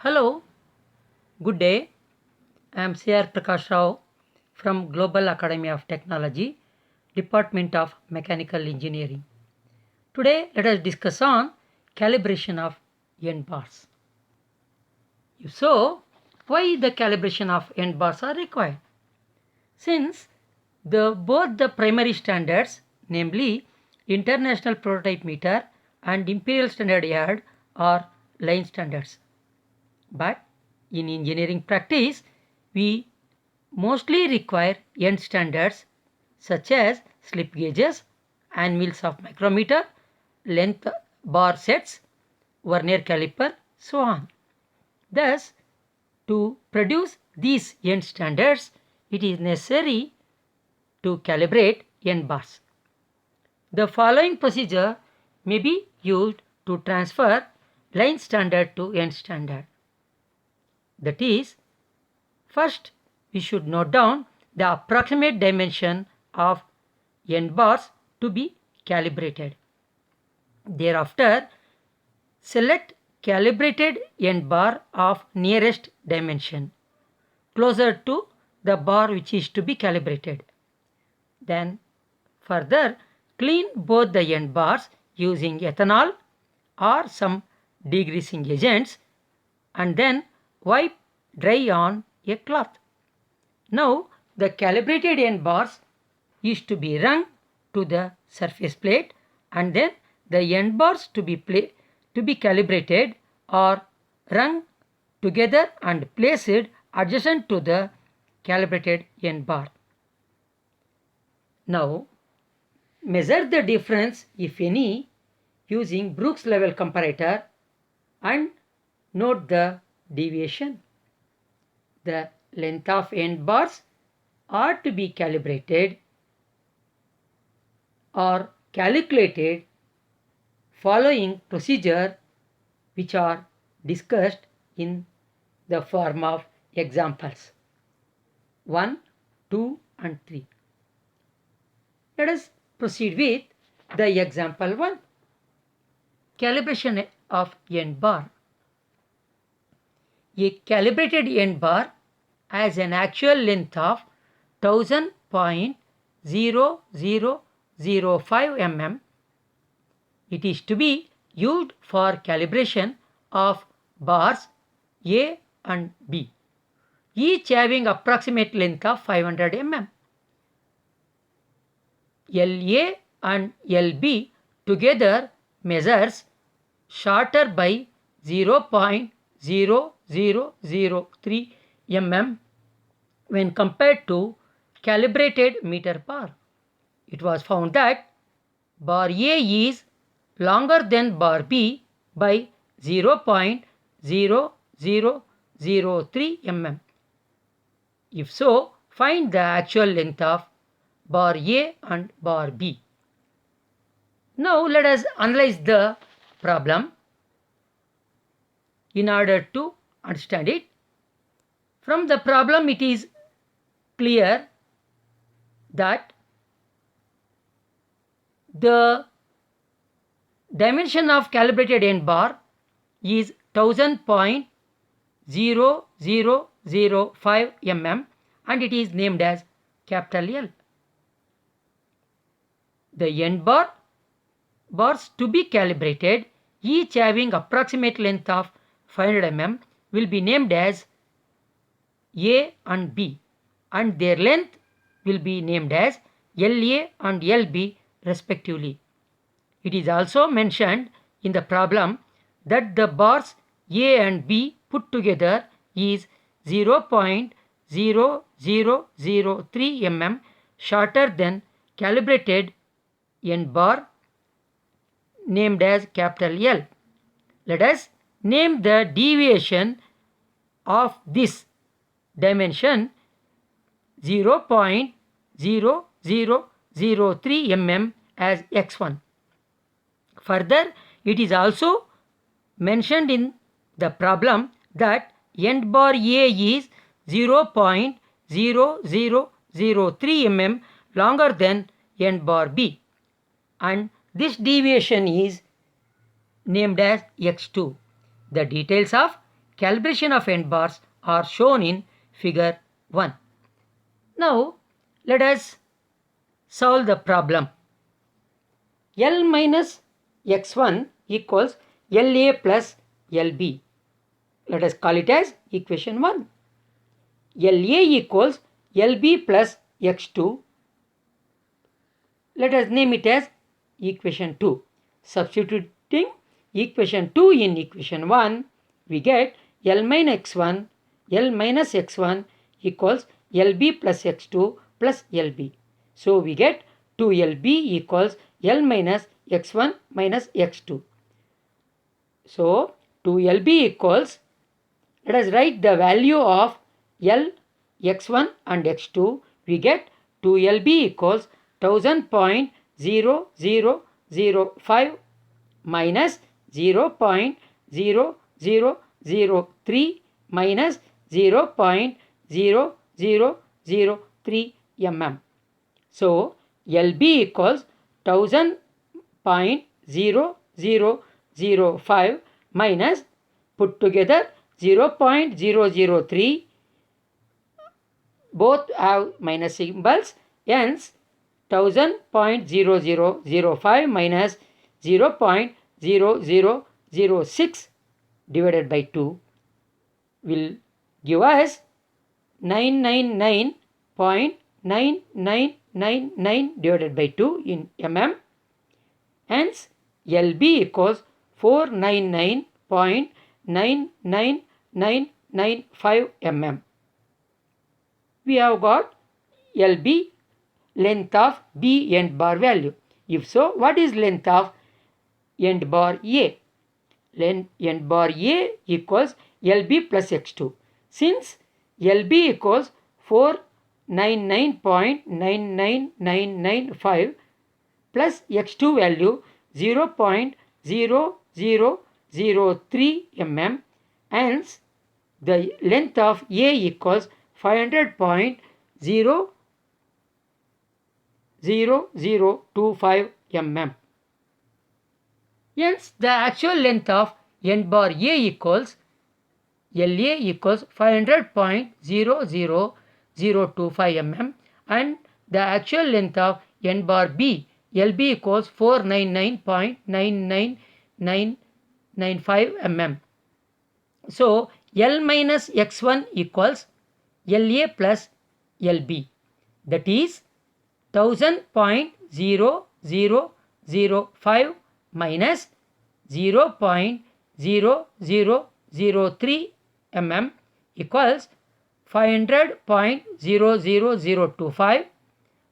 Hello, good day. I am C.R. Prakash Rao from Global Academy of Technology, Department of Mechanical Engineering. Today, let us discuss on calibration of end bars. If so, why the calibration of end bars are required? Since both the primary standards, namely International Prototype Meter and Imperial Standard Yard, are line standards. But in engineering practice, we mostly require end standards such as slip gauges, anvils of micrometer, length bar sets, vernier caliper, so on. Thus, to produce these end standards, it is necessary to calibrate end bars. The following procedure may be used to transfer line standard to end standard. That is, first we should note down the approximate dimension of end bars to be calibrated. Thereafter, select calibrated end bar of nearest dimension closer to the bar which is to be calibrated. Then further clean both the end bars using ethanol or some degreasing agents and then wipe dry on a cloth. Now the calibrated end bars is to be run to the surface plate and then the end bars to be calibrated are run together and placed adjacent to the calibrated end bar. Now measure the difference, if any, using Brooks level comparator and note the deviation. The length of end bars are to be calibrated or calculated following procedure which are discussed in the form of examples 1, 2 and 3. Let us proceed with the example 1. Calibration of end bar. A calibrated end bar has an actual length of 1000.0005 mm. It is to be used for calibration of bars A and B, each having approximate length of 500 mm. LA and LB together measures shorter by 0.0003 mm when compared to calibrated meter bar. It was found that bar A is longer than bar B by 0.0003 mm. If so, find the actual length of bar A and bar B. Now let us analyze the problem in order to understand it. From the problem it is clear that the dimension of calibrated end bar is 1000.0005 mm and it is named as capital L. The end bars to be calibrated, each having approximate length of 500 mm, will be named as A and B and their length will be named as LA and LB respectively. It is also mentioned in the problem that the bars A and B put together is 0.0003 mm shorter than calibrated end bar named as capital L. Let us name the deviation of this dimension 0.0003 mm as x1. Further, it is also mentioned in the problem that end bar A is 0.0003 mm longer than end bar B and this deviation is named as x2. The details of calibration of end bars are shown in figure 1. Now let us solve the problem. L minus x1 equals LA plus LB. Let us call it as equation 1. LA equals LB plus x2. Let us name it as equation 2. Substituting equation 2 in equation 1, we get L minus x1 equals LB plus x2 plus LB. So we get 2LB equals L minus x1 minus x2. So 2LB equals, let us write the value of L, x1 and x2. We get 2LB equals 1000.0005 minus 0.0003 minus 0.0003 mm. So LB equals 1000.0005 minus, put together, 0.003, both have minus symbols, hence 1000.0005 minus 0.0006 divided by 2 will give us 999.9999 divided by 2 in mm. Hence LB equals 499.99995 mm. We have got LB, length of B end bar value. If so, what is length of end bar A? End bar A equals LB plus x2. Since LB equals 499.99995 plus x2 value 0.0003 mm, hence the length of A equals 500.0025 mm. Hence the actual length of end bar A equals LA equals 500.00025 mm, and the actual length of end bar B LB equals 499.99995 mm. So L minus x1 equals LA plus LB, that is 1000.0005 minus 0.0003 mm equals 500.00025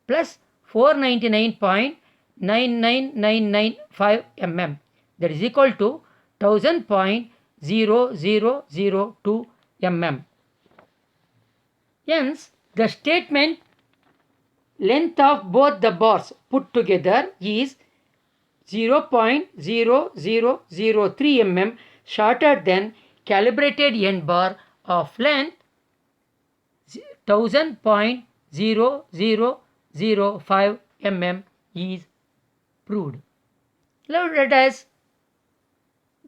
plus 499.99995 mm, that is equal to 1000.0002 mm. Hence the statement length of both the bars put together is 0.0003 mm shorter than calibrated end bar of length 1000.0005 mm is proved. Now let us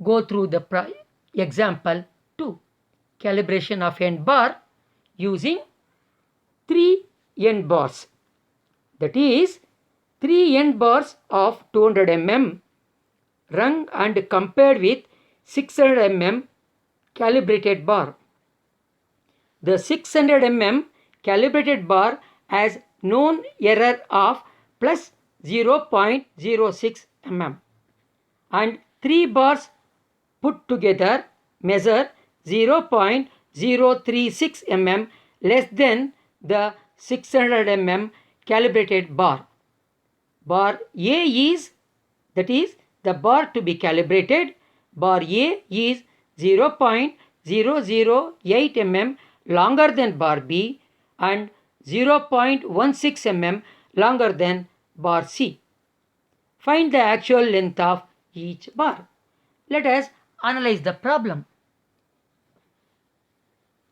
go through the example 2. Calibration of end bar using 3 end bars. That is 3 end bars of 200 mm rung and compared with 600 mm calibrated bar. The 600 mm calibrated bar has known error of plus 0.06 mm, and 3 bars put together measure 0.036 mm less than the 600 mm calibrated bar. Bar A is, that is the bar to be calibrated, bar A is 0.008 mm longer than bar B and 0.16 mm longer than bar C. Find the actual length of each bar. Let us analyze the problem.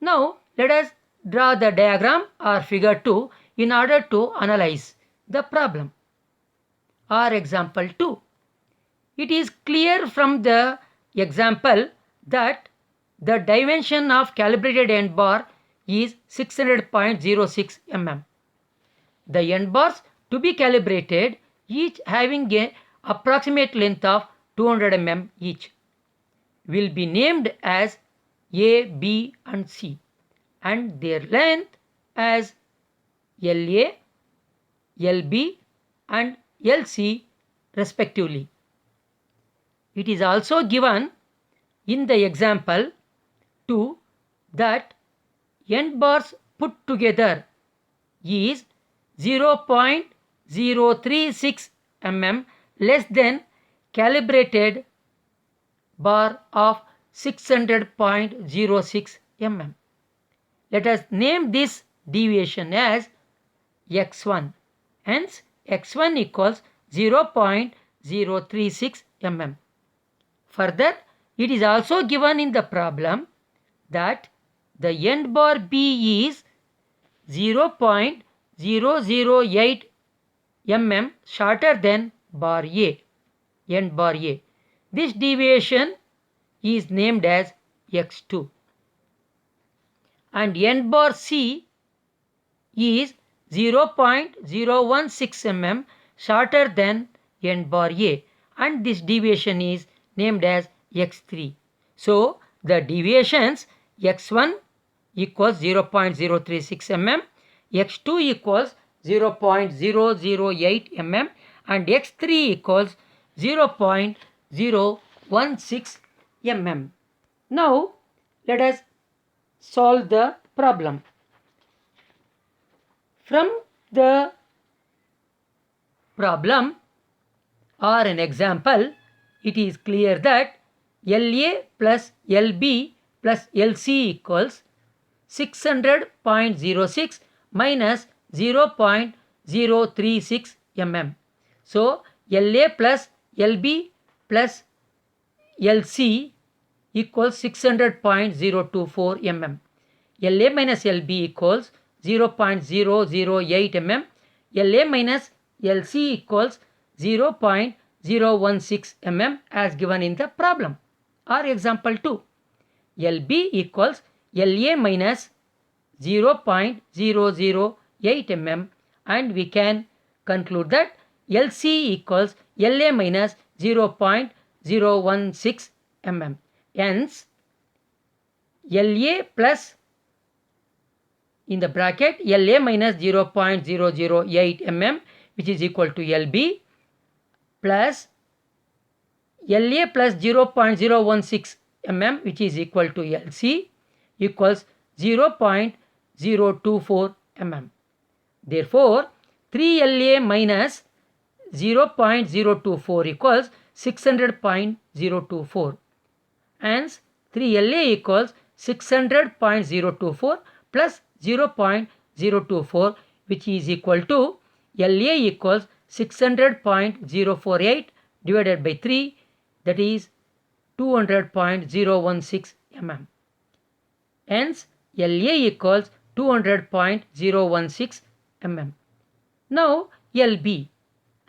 Now let us draw the diagram or figure 2 in order to analyze the problem. Or example 2. It is clear from the example that The dimension of calibrated end bar is 600.06 mm. The end bars to be calibrated each having a approximate length of 200 mm each will be named as A, B and C and their length as LA, LB and LC respectively. It is also given in the example 2 that end bars put together is 0.036 mm less than calibrated bar of 600.06 mm. Let us name this deviation as x1. Hence, x1 equals 0.036 mm. Further, it is also given in the problem that the end bar B is 0.008 mm shorter than bar A, end bar A. This deviation is named as x2. And end bar C is 0.016 mm shorter than end bar A and this deviation is named as x3. So, the deviations x1 equals 0.036 mm, x2 equals 0.008 mm and x3 equals 0.016 mm. Now, let us solve the problem. From the problem or an example, it is clear that LA plus LB plus LC equals 600.06 minus 0.036 mm. So, LA plus LB plus LC equals 600.024 mm. LA minus LB equals 0.008 mm. LA minus LC equals 0.016 mm as given in the problem or example 2. LB equals LA minus 0.008 mm and we can conclude that LC equals LA minus 0.016 mm. Hence, LA plus in the bracket LA minus 0.008 mm which is equal to LB plus LA plus 0.016 mm which is equal to LC equals 0.024 mm. Therefore, 3LA minus 0.024 equals 600.024. Hence, 3LA equals 600.024 plus 0.024 which is equal to LA equals 600.048 divided by 3 that is 200.016 mm. Hence, LA equals 200.016 mm. Now, LB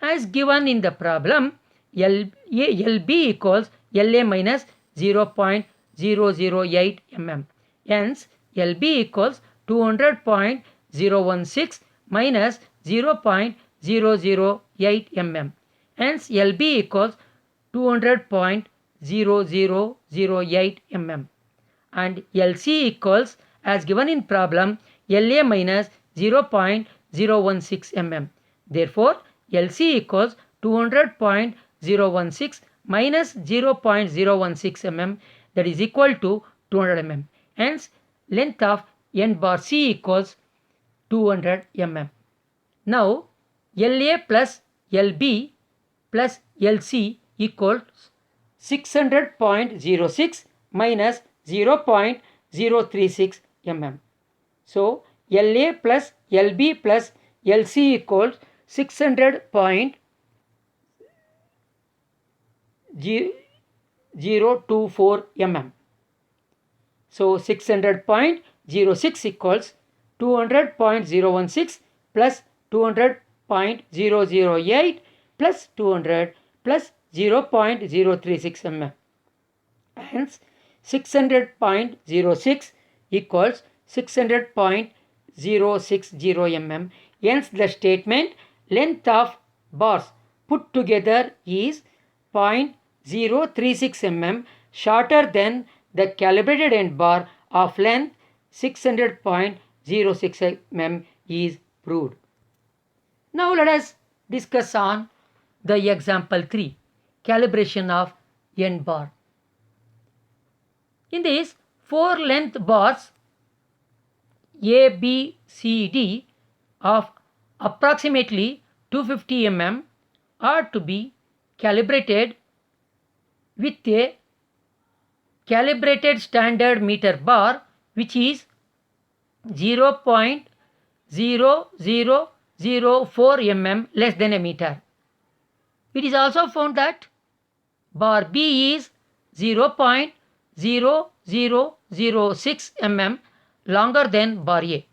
as given in the problem LB equals LA minus 0.008 mm. Hence, LB equals 200.016 minus 0.008 mm. Hence, LB equals 200.0008 mm. And LC equals as given in problem LA minus 0.016 mm. Therefore, LC equals 200.016 minus 0.016 mm that is equal to 200 mm. Hence, length of end bar C equals 200 mm. Now, LA plus LB plus LC equals 600.06 minus 0.036 mm. So, LA plus LB plus LC equals 600.024 mm. So, 600.06 equals 200.016 plus 200.008 plus 200 plus 0.036 mm. Hence, 600.06 equals 600.060 mm. Hence the statement length of bars put together is 0.036 mm shorter than the calibrated end bar of length 600.06 mm is proved. Now let us discuss on the example 3, calibration of end bar. In this, 4 length bars A, B, C, D of approximately 250 mm are to be calibrated with a calibrated standard meter bar which is 0.0004 mm less than a meter. It is also found that bar B is 0.0006 mm longer than bar A.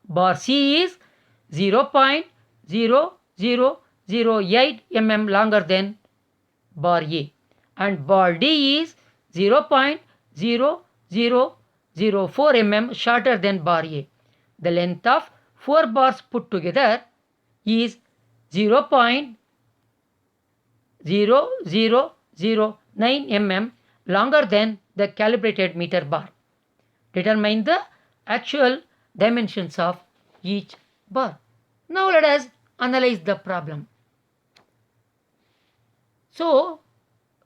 Bar C is 0.0008 mm longer than bar A, and bar D is 0.0004 mm shorter than bar A. The length of 4 bars put together is 0.0009 mm longer than the calibrated meter bar. Determine the actual dimensions of each bar. Now let us analyze the problem. So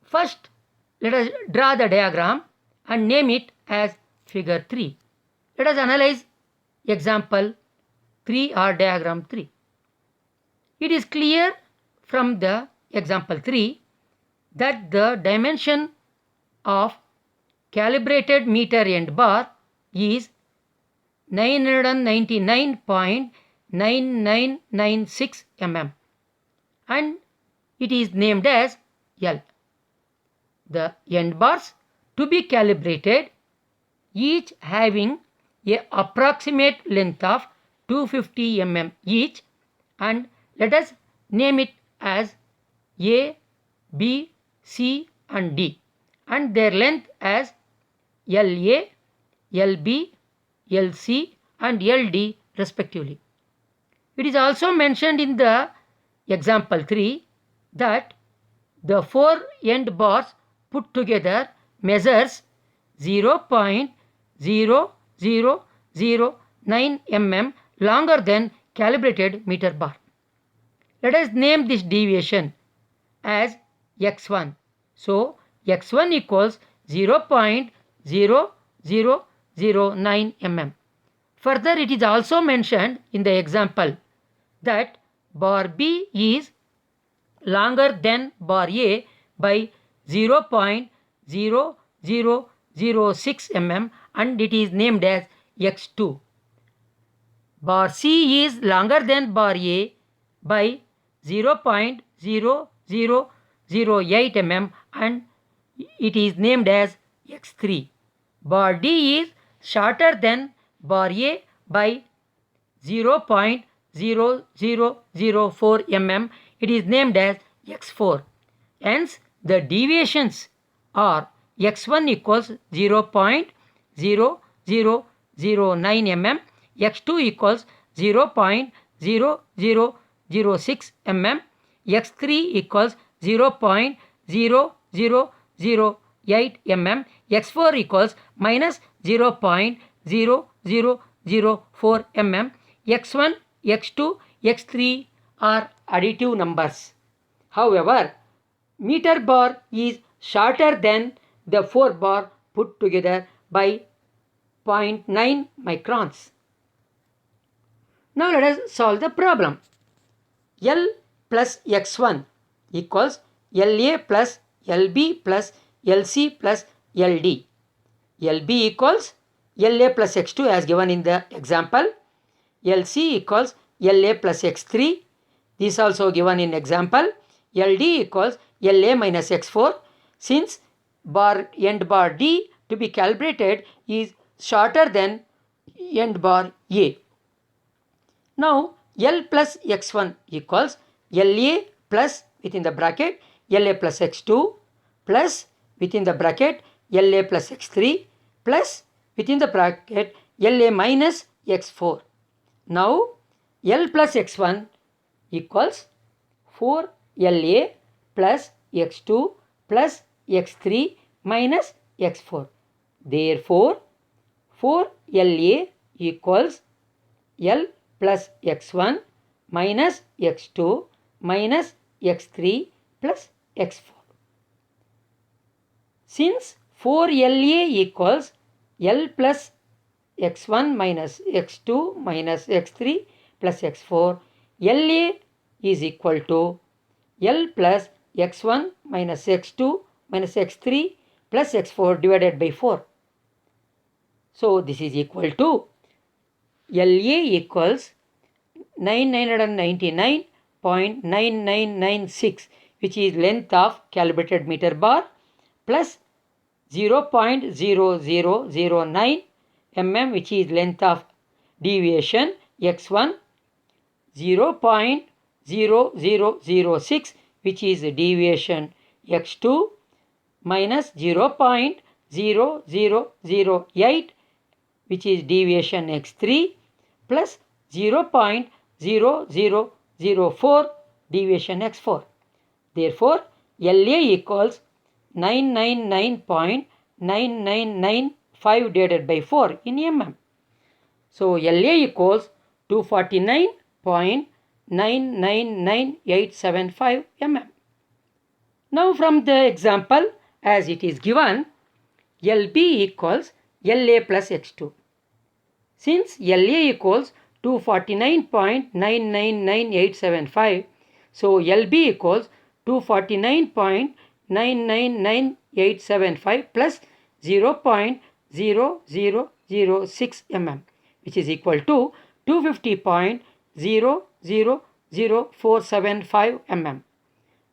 first let us draw the diagram and name it as figure 3. Let us analyze example 3 or diagram 3. It is clear from the example 3 that the dimension of calibrated meter end bar is 999.9996 mm and it is named as L. The end bars to be calibrated, each having a approximate length of 250 mm each, and let us name it as A, B, C and D, and their length as LA, LB, LC and LD respectively. It is also mentioned in the example 3 that the 4 end bars put together measures 0.0009 mm longer than calibrated meter bar. Let us name this deviation as x1. So x1 equals 0.0009 mm. Further, it is also mentioned in the example that bar B is longer than bar A by 0.0006 mm and it is named as x2. Bar C is longer than bar A by 0.0008 mm and it is named as x3. Bar D is shorter than bar A by 0.0004 mm. It is named as x4. Hence, the deviations are x1 equals 0.0009 mm, x2 equals 0.0006 mm, x3 equals 0.0008 mm, x4 equals minus 0.0004 mm, x1, x2, x3 are additive numbers. However, meter bar is shorter than the 4 bar put together by 0.9 microns. Now let us solve the problem. L plus x1 equals LA plus LB plus LC plus LD. LB equals LA plus x2 as given in the example. LC equals LA plus x3. This is also given in example. LD equals LA minus x4. Since end bar D to be calibrated is shorter than end bar A. Now L plus x1 equals LA plus within the bracket LA plus x2 plus within the bracket LA plus X3 plus within the bracket LA minus X4. Now L plus X1 equals 4LA plus X2 plus X3 minus X4. Therefore, 4LA equals L plus X1 minus X2 minus X3 plus X4. Since 4LA equals L plus X1 minus X2 minus X3 plus X4, LA is equal to L plus X1 minus X2 minus X3 plus X4 divided by 4. So this is equal to LA equals 9999.9996, which is length of calibrated meter bar, plus 0.0009 mm, which is length of deviation x1, 0.0006, which is deviation x2, minus 0.0008, which is deviation x3, plus 0.0004 deviation x4. Therefore, LA equals 999.9995 divided by 4 in mm. So LA equals 249.999875 mm. Now from the example as it is given, LB equals LA plus X2. Since LA equals 249.999875, so LB equals 249.999875 plus 0.0006 mm, which is equal to 250.000475 mm.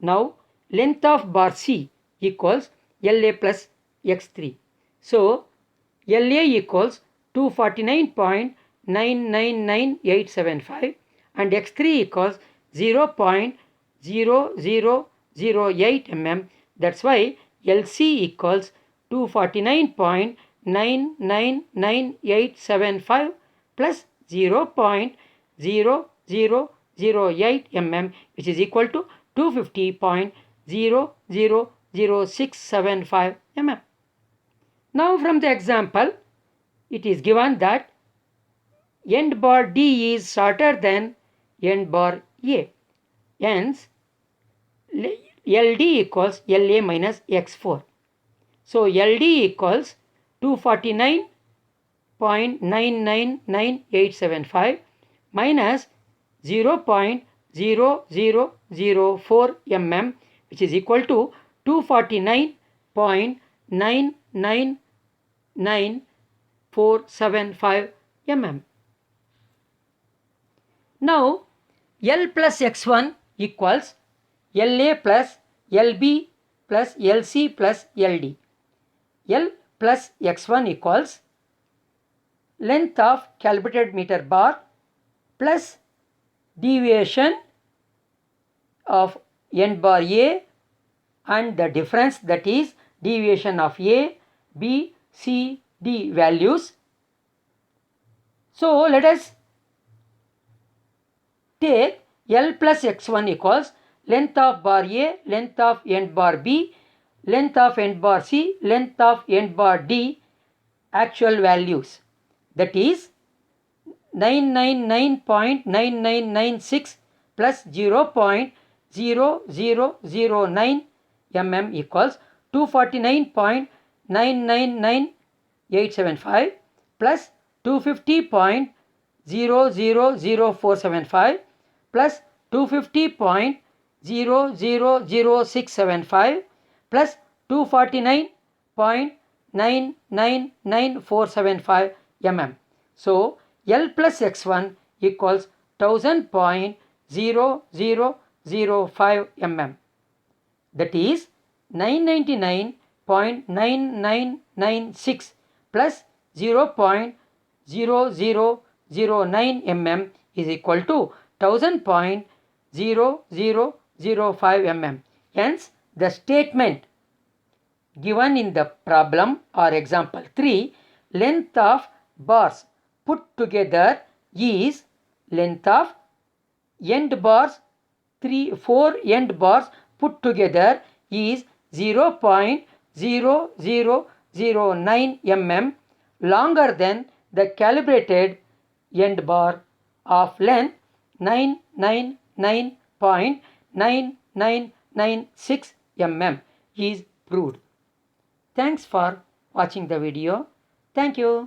Now length of bar C equals LA plus X3. So LA equals 249.999875 and X3 equals 0.0008 mm. That's why LC equals 249.99985 plus 0.0008 mm, which is equal to 250.000675 mm. Now from the example, it is given that end bar D is shorter than end bar A. Hence, LD equals LA minus X4. So LD equals 249.999875 minus 0.0004 mm, which is equal to 249.999475 mm. Now L plus X1 equals LA plus LB plus LC plus LD. L plus X1 equals length of calibrated meter bar plus deviation of end bar A and the difference, that is deviation of A, B, C, D values. So let us take L plus X1 equals length of bar A, length of end bar B, length of end bar C, length of end bar D actual values, that is 999.9996 plus 0.0009 mm equals 249.999875 plus 250.000475 plus 250.000675 plus 249.999475 mm. So L plus X1 equals 1000.0005 mm. That is 999.9996 plus 0.0009 mm is equal to 1000.0005 mm. Hence the statement given in the problem or example 3, length of bars put together is length of end bars 4 end bars put together is 0.0009 mm longer than the calibrated end bar of length 999.9996 mm is proved. Thanks for watching the video. Thank you.